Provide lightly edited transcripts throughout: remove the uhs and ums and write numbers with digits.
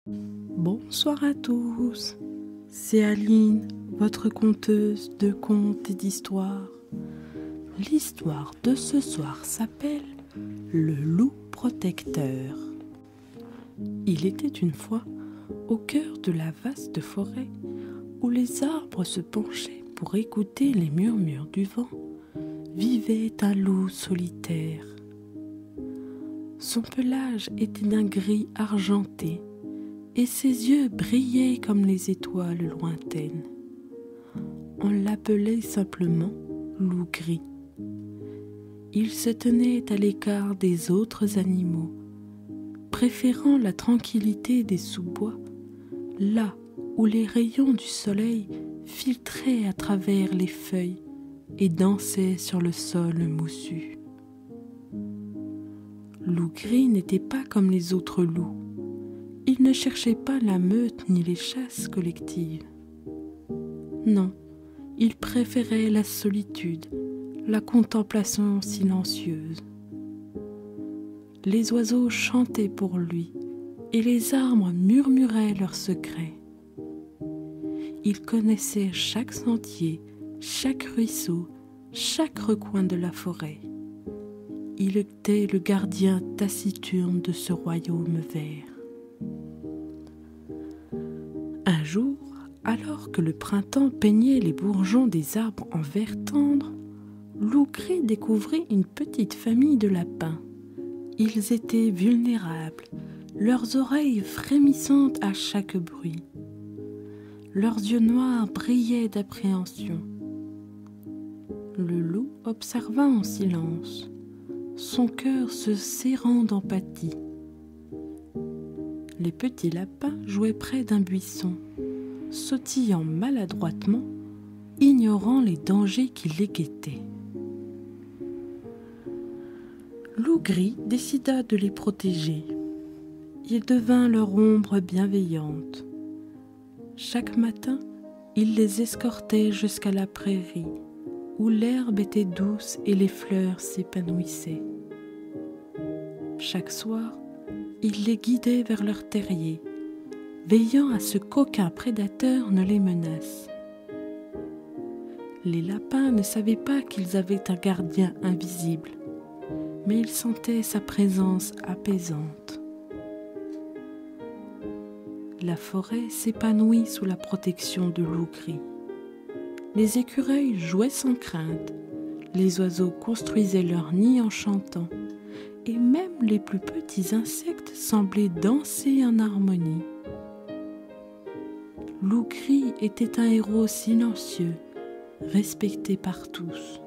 Bonsoir à tous, c'est Aline, votre conteuse de contes et d'histoires. L'histoire de ce soir s'appelle Le loup protecteur. Il était une fois, au cœur de la vaste forêt, où les arbres se penchaient pour écouter les murmures du vent, vivait un loup solitaire. Son pelage était d'un gris argenté, et ses yeux brillaient comme les étoiles lointaines. On l'appelait simplement loup gris. Il se tenait à l'écart des autres animaux, préférant la tranquillité des sous-bois, là où les rayons du soleil filtraient à travers les feuilles et dansaient sur le sol moussu. Loup gris n'était pas comme les autres loups. Il ne cherchait pas la meute ni les chasses collectives. Non, il préférait la solitude, la contemplation silencieuse. Les oiseaux chantaient pour lui et les arbres murmuraient leurs secrets. Il connaissait chaque sentier, chaque ruisseau, chaque recoin de la forêt. Il était le gardien taciturne de ce royaume vert. Un jour, alors que le printemps peignait les bourgeons des arbres en vert tendre, Loup gris découvrit une petite famille de lapins. Ils étaient vulnérables, leurs oreilles frémissantes à chaque bruit. Leurs yeux noirs brillaient d'appréhension. Le loup observa en silence, son cœur se serrant d'empathie. Les petits lapins jouaient près d'un buisson, sautillant maladroitement, ignorant les dangers qui les guettaient. Loup gris décida de les protéger. Il devint leur ombre bienveillante. Chaque matin, il les escortait jusqu'à la prairie, où l'herbe était douce et les fleurs s'épanouissaient. Chaque soir, il les guidait vers leur terrier, veillant à ce qu'aucun prédateur ne les menace. Les lapins ne savaient pas qu'ils avaient un gardien invisible, mais ils sentaient sa présence apaisante. La forêt s'épanouit sous la protection de Loup gris. Les écureuils jouaient sans crainte, les oiseaux construisaient leurs nids en chantant, et même les plus petits insectes semblaient danser en harmonie. Loup gris était un héros silencieux, respecté par tous.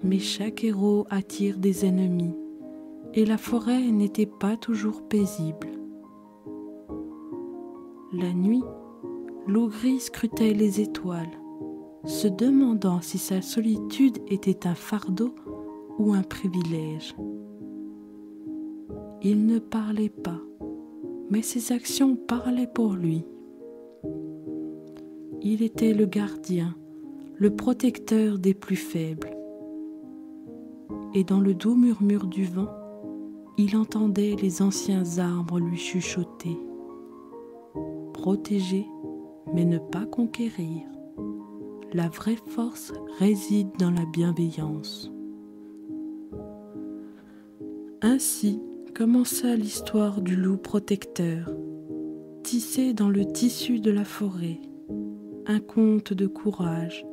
Mais chaque héros attire des ennemis, et la forêt n'était pas toujours paisible. La nuit, Loup gris scrutait les étoiles, se demandant si sa solitude était un fardeau ou un privilège. Il ne parlait pas, mais ses actions parlaient pour lui. Il était le gardien, le protecteur des plus faibles. Et dans le doux murmure du vent, il entendait les anciens arbres lui chuchoter. Protéger, mais ne pas conquérir. La vraie force réside dans la bienveillance. Ainsi commença l'histoire du loup protecteur, tissé dans le tissu de la forêt, un conte de courage,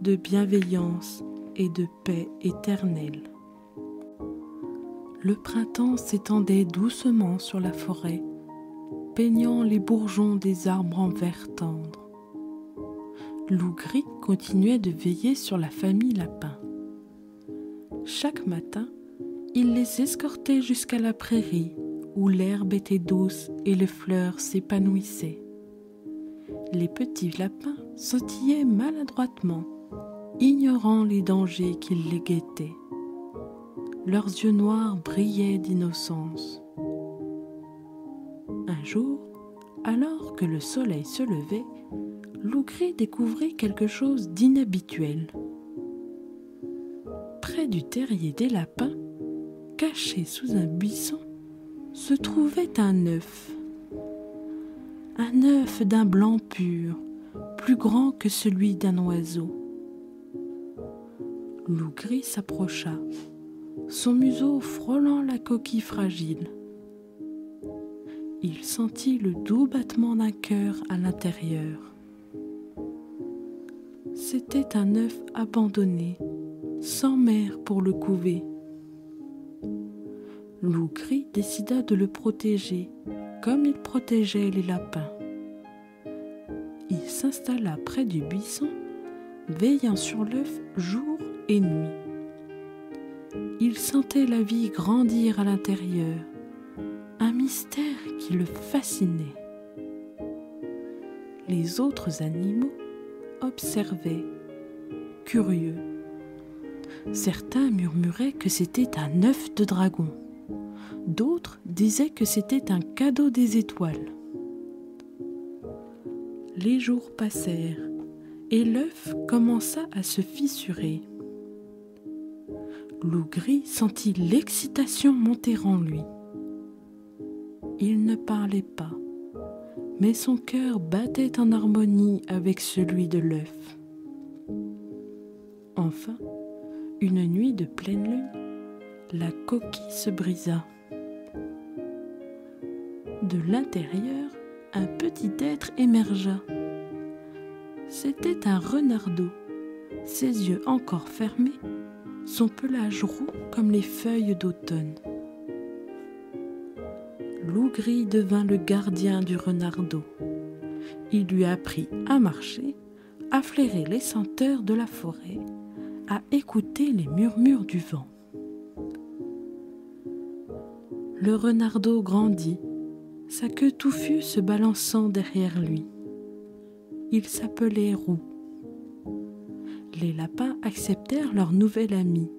de bienveillance et de paix éternelle. Le printemps s'étendait doucement sur la forêt, peignant les bourgeons des arbres en vert tendre. Loup gris continuait de veiller sur la famille lapin. Chaque matin, il les escortait jusqu'à la prairie, où l'herbe était douce et les fleurs s'épanouissaient. Les petits lapins sautillaient maladroitement, ignorant les dangers qui les guettaient. Leurs yeux noirs brillaient d'innocence. Un jour, alors que le soleil se levait, Loup gris découvrit quelque chose d'inhabituel. Près du terrier des lapins, caché sous un buisson, se trouvait un œuf. un œuf d'un blanc pur, plus grand que celui d'un oiseau. Loup gris s'approcha, son museau frôlant la coquille fragile. Il sentit le doux battement d'un cœur à l'intérieur. C'était un œuf abandonné, sans mère pour le couver. Loup gris décida de le protéger comme il protégeait les lapins. Il s'installa près du buisson, veillant sur l'œuf jour et nuit. Il sentait la vie grandir à l'intérieur, un mystère qui le fascinait. Les autres animaux observaient, curieux. Certains murmuraient que c'était un œuf de dragon. D'autres disaient que c'était un cadeau des étoiles. Les jours passèrent et l'œuf commença à se fissurer. Loup gris sentit l'excitation monter en lui. Il ne parlait pas, mais son cœur battait en harmonie avec celui de l'œuf. Enfin, une nuit de pleine lune, la coquille se brisa. De l'intérieur, un petit être émergea. C'était un renardeau, ses yeux encore fermés, son pelage roux comme les feuilles d'automne. Loup gris devint le gardien du renardeau. Il lui apprit à marcher, à flairer les senteurs de la forêt, à écouter les murmures du vent. Le renardeau grandit, sa queue touffue se balançant derrière lui. Il s'appelait Roux. Les lapins acceptèrent leur nouvel ami,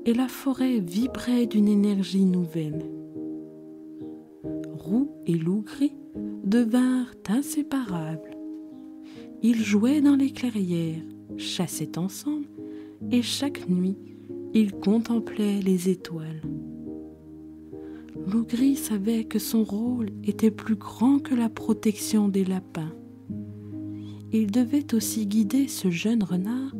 et la forêt vibrait d'une énergie nouvelle. Roux et Loup gris devinrent inséparables. Ils jouaient dans les clairières, chassaient ensemble, et chaque nuit, ils contemplaient les étoiles. Loup gris savait que son rôle était plus grand que la protection des lapins. Il devait aussi guider ce jeune renard,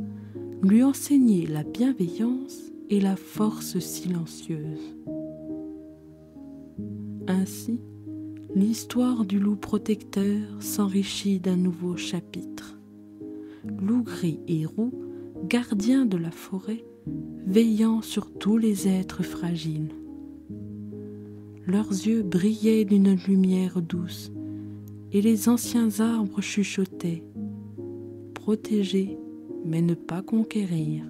lui enseigner la bienveillance et la force silencieuse. Ainsi, l'histoire du loup protecteur s'enrichit d'un nouveau chapitre. Loup gris et Roux, gardiens de la forêt, veillant sur tous les êtres fragiles. Leurs yeux brillaient d'une lumière douce, et les anciens arbres chuchotaient. Protéger, mais ne pas conquérir.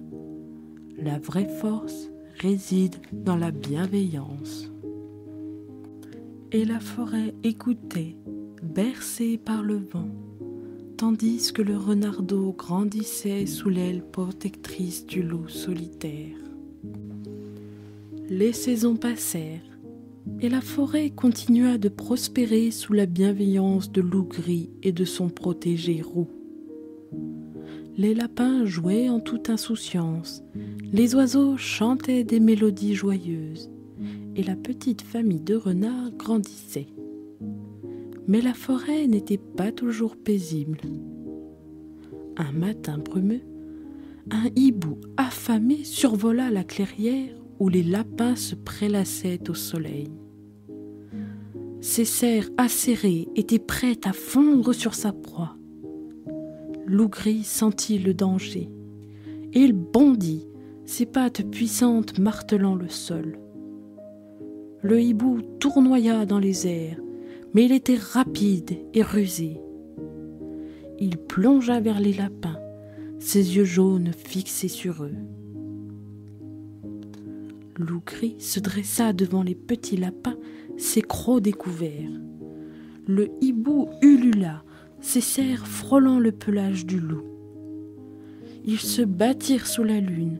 La vraie force réside dans la bienveillance. Et la forêt écoutait, bercée par le vent, tandis que le renardeau grandissait sous l'aile protectrice du loup solitaire. Les saisons passèrent, et la forêt continua de prospérer sous la bienveillance de Loup gris et de son protégé Roux. Les lapins jouaient en toute insouciance, les oiseaux chantaient des mélodies joyeuses, et la petite famille de renards grandissait. Mais la forêt n'était pas toujours paisible. Un matin brumeux, un hibou affamé survola la clairière où les lapins se prélassaient au soleil. Ses serres acérées étaient prêtes à fondre sur sa proie. Loup gris sentit le danger, et il bondit, ses pattes puissantes martelant le sol. Le hibou tournoya dans les airs, mais il était rapide et rusé. Il plongea vers les lapins, ses yeux jaunes fixés sur eux. Loup gris se dressa devant les petits lapins, ses crocs découverts. Le hibou ulula, ses serres frôlant le pelage du loup. Ils se battirent sous la lune,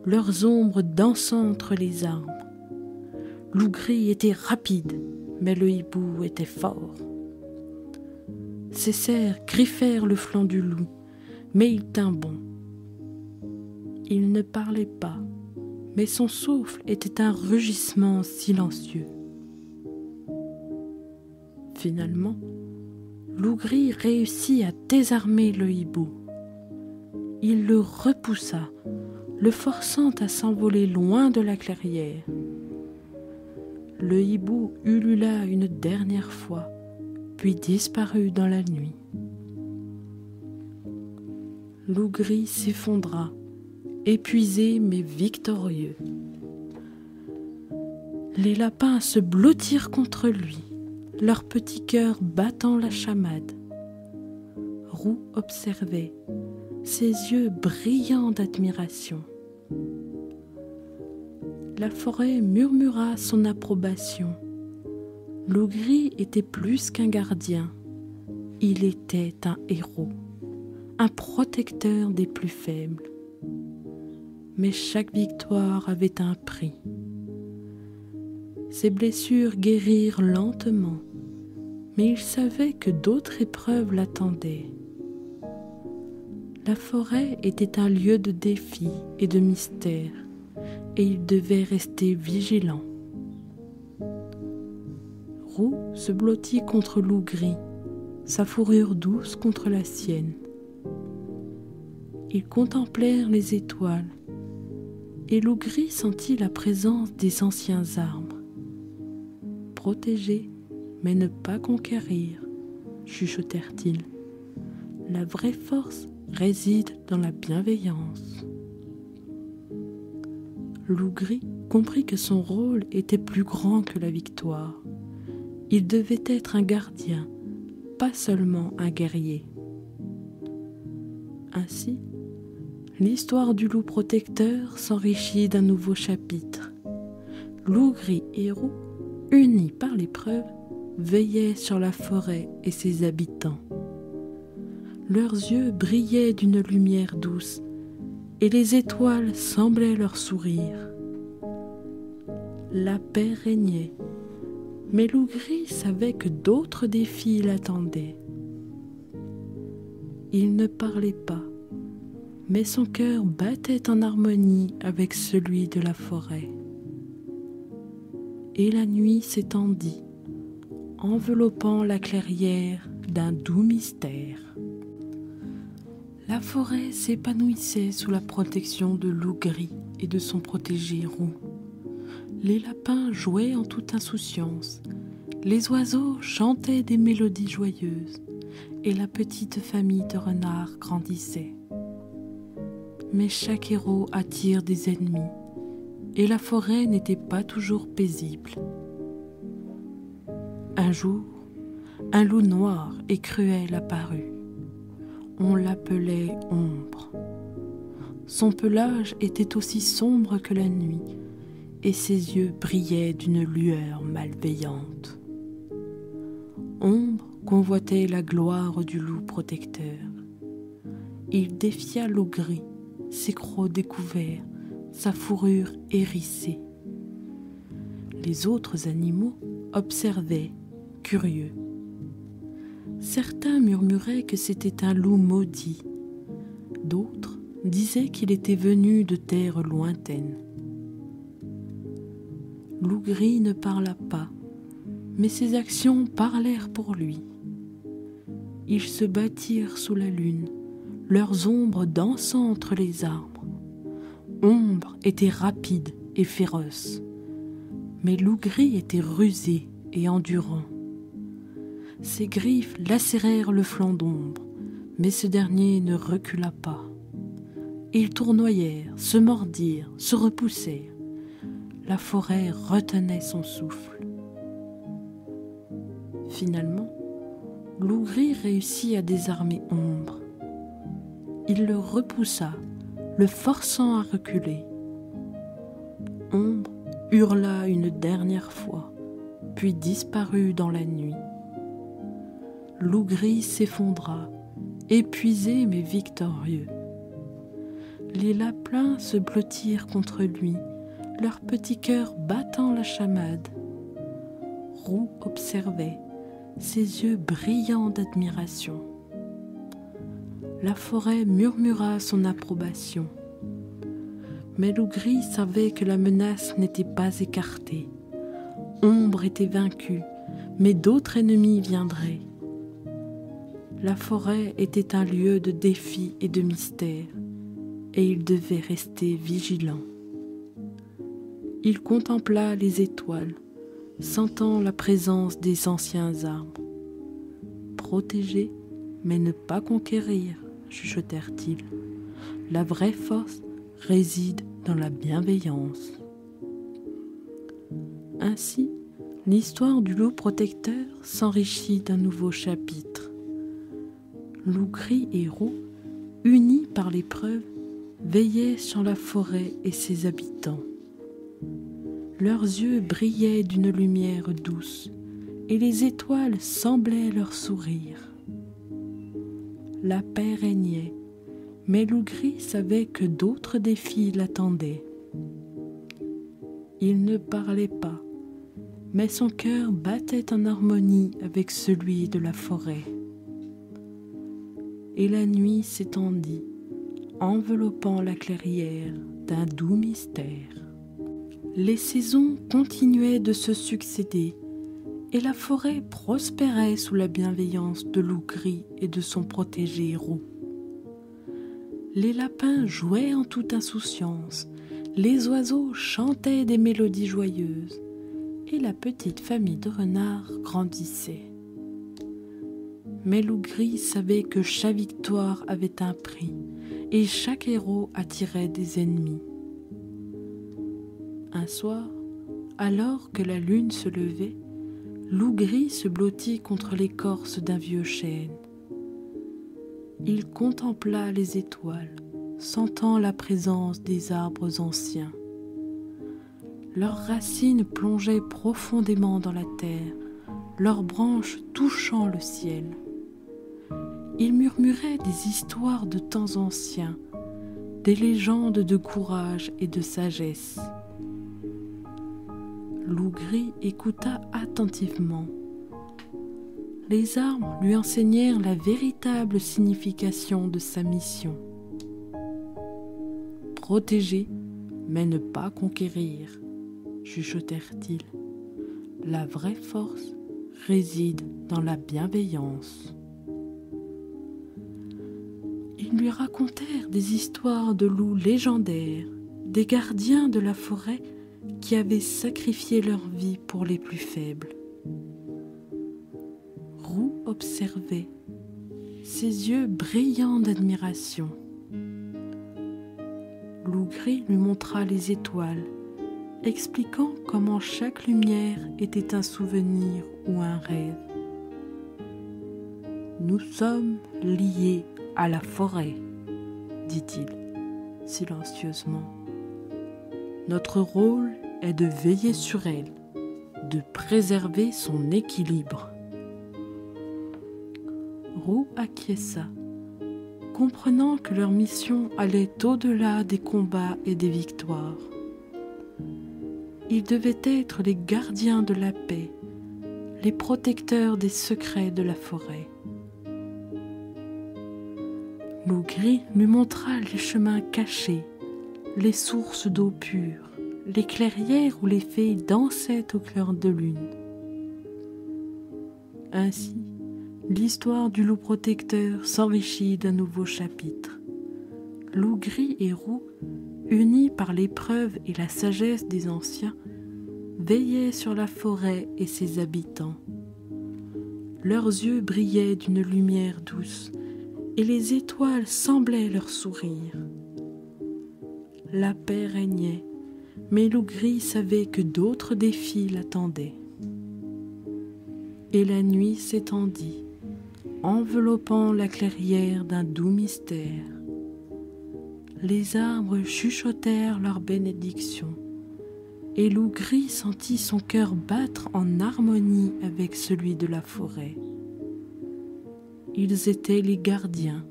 leurs ombres dansant entre les arbres. Loup gris était rapide, mais le hibou était fort. Ses serres griffèrent le flanc du loup, mais il tint bon. Il ne parlait pas, mais son souffle était un rugissement silencieux. Finalement, Loup Gris réussit à désarmer le hibou. Il le repoussa, le forçant à s'envoler loin de la clairière. Le hibou ulula une dernière fois, puis disparut dans la nuit. Loup Gris s'effondra, épuisé mais victorieux. Les lapins se blottirent contre lui, leur petit cœur battant la chamade. Roux observait, ses yeux brillants d'admiration. La forêt murmura son approbation. Loup Gris était plus qu'un gardien, il était un héros, un protecteur des plus faibles. Mais chaque victoire avait un prix. Ses blessures guérirent lentement, mais il savait que d'autres épreuves l'attendaient. La forêt était un lieu de défis et de mystères, et il devait rester vigilant. Roux se blottit contre Loup Gris, sa fourrure douce contre la sienne. Ils contemplèrent les étoiles, et Loup Gris sentit la présence des anciens arbres. Protéger, mais ne pas conquérir, chuchotèrent-ils. La vraie force réside dans la bienveillance. Loup Gris comprit que son rôle était plus grand que la victoire. Il devait être un gardien, pas seulement un guerrier. Ainsi, l'histoire du loup protecteur s'enrichit d'un nouveau chapitre. Loup Gris et Roux, unis par l'épreuve, veillaient sur la forêt et ses habitants. Leurs yeux brillaient d'une lumière douce, et les étoiles semblaient leur sourire. La paix régnait, mais Loup Gris savait que d'autres défis l'attendaient. Il ne parlait pas, mais son cœur battait en harmonie avec celui de la forêt. Et la nuit s'étendit, enveloppant la clairière d'un doux mystère. La forêt s'épanouissait sous la protection de Loup Gris et de son protégé Roux. Les lapins jouaient en toute insouciance, les oiseaux chantaient des mélodies joyeuses, et la petite famille de renards grandissait. Mais chaque héros attire des ennemis, et la forêt n'était pas toujours paisible. Un jour, un loup noir et cruel apparut. On l'appelait Ombre. Son pelage était aussi sombre que la nuit, et ses yeux brillaient d'une lueur malveillante. Ombre convoitait la gloire du loup protecteur. Il défia Loup Gris, ses crocs découverts, sa fourrure hérissée. Les autres animaux observaient, curieux. Certains murmuraient que c'était un loup maudit. D'autres disaient qu'il était venu de terres lointaines. Loup Gris ne parla pas, mais ses actions parlèrent pour lui. Ils se battirent sous la lune, leurs ombres dansant entre les arbres. Ombre était rapide et féroce, mais Loup Gris était rusé et endurant. Ses griffes lacérèrent le flanc d'Ombre, mais ce dernier ne recula pas. Ils tournoyèrent, se mordirent, se repoussèrent. La forêt retenait son souffle. Finalement, Loup Gris réussit à désarmer Ombre. Il le repoussa, le forçant à reculer. Ombre hurla une dernière fois, puis disparut dans la nuit. Loup Gris s'effondra, épuisé mais victorieux. Les lapins se blottirent contre lui, leur petit cœur battant la chamade. Roux observait, ses yeux brillants d'admiration. La forêt murmura son approbation. Mais Loup Gris savait que la menace n'était pas écartée. Ombre était vaincue, mais d'autres ennemis viendraient. La forêt était un lieu de défis et de mystères, et il devait rester vigilant. Il contempla les étoiles, sentant la présence des anciens arbres. « Protéger, mais ne pas conquérir », chuchotèrent-ils. « La vraie force réside dans la bienveillance. » Ainsi, l'histoire du loup protecteur s'enrichit d'un nouveau chapitre. Loup gris et roux, unis par l'épreuve, veillaient sur la forêt et ses habitants. Leurs yeux brillaient d'une lumière douce, et les étoiles semblaient leur sourire. La paix régnait, mais Loup gris savait que d'autres défis l'attendaient. Il ne parlait pas, mais son cœur battait en harmonie avec celui de la forêt. Et la nuit s'étendit, enveloppant la clairière d'un doux mystère. Les saisons continuaient de se succéder, et la forêt prospérait sous la bienveillance de Loup gris et de son protégé roux. Les lapins jouaient en toute insouciance, les oiseaux chantaient des mélodies joyeuses, et la petite famille de renards grandissait. Mais Loup gris savait que chaque victoire avait un prix, et chaque héros attirait des ennemis. Un soir, alors que la lune se levait, Loup gris se blottit contre l'écorce d'un vieux chêne. Il contempla les étoiles, sentant la présence des arbres anciens. Leurs racines plongeaient profondément dans la terre, leurs branches touchant le ciel. Il murmurait des histoires de temps anciens, des légendes de courage et de sagesse. Loup gris écouta attentivement. Les arbres lui enseignèrent la véritable signification de sa mission. Protéger, mais ne pas conquérir, chuchotèrent-ils. La vraie force réside dans la bienveillance. Ils lui racontèrent des histoires de loups légendaires, des gardiens de la forêt qui avaient sacrifié leur vie pour les plus faibles. Roux observait, ses yeux brillants d'admiration. Loup gris lui montra les étoiles, expliquant comment chaque lumière était un souvenir ou un rêve. « Nous sommes liés à la forêt, » dit-il silencieusement. « Notre rôle est de veiller sur elle, de préserver son équilibre. » Roux acquiesça, comprenant que leur mission allait au-delà des combats et des victoires. Ils devaient être les gardiens de la paix, les protecteurs des secrets de la forêt. Loup gris lui montra les chemins cachés, les sources d'eau pure, les clairières où les fées dansaient au clair de lune. Ainsi, l'histoire du loup protecteur s'enrichit d'un nouveau chapitre. Loup gris et roux, unis par l'épreuve et la sagesse des anciens, veillaient sur la forêt et ses habitants. Leurs yeux brillaient d'une lumière douce, et les étoiles semblaient leur sourire. La paix régnait, mais Loup gris savait que d'autres défis l'attendaient. Et la nuit s'étendit, enveloppant la clairière d'un doux mystère. Les arbres chuchotèrent leurs bénédictions, et Loup gris sentit son cœur battre en harmonie avec celui de la forêt. Ils étaient les gardiens,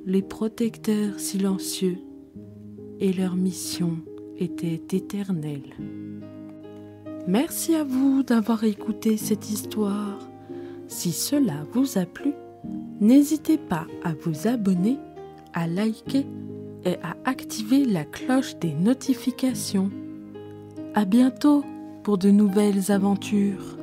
les protecteurs silencieux, et leur mission était éternelle. Merci à vous d'avoir écouté cette histoire. Si cela vous a plu, n'hésitez pas à vous abonner, à liker et à activer la cloche des notifications. À bientôt pour de nouvelles aventures.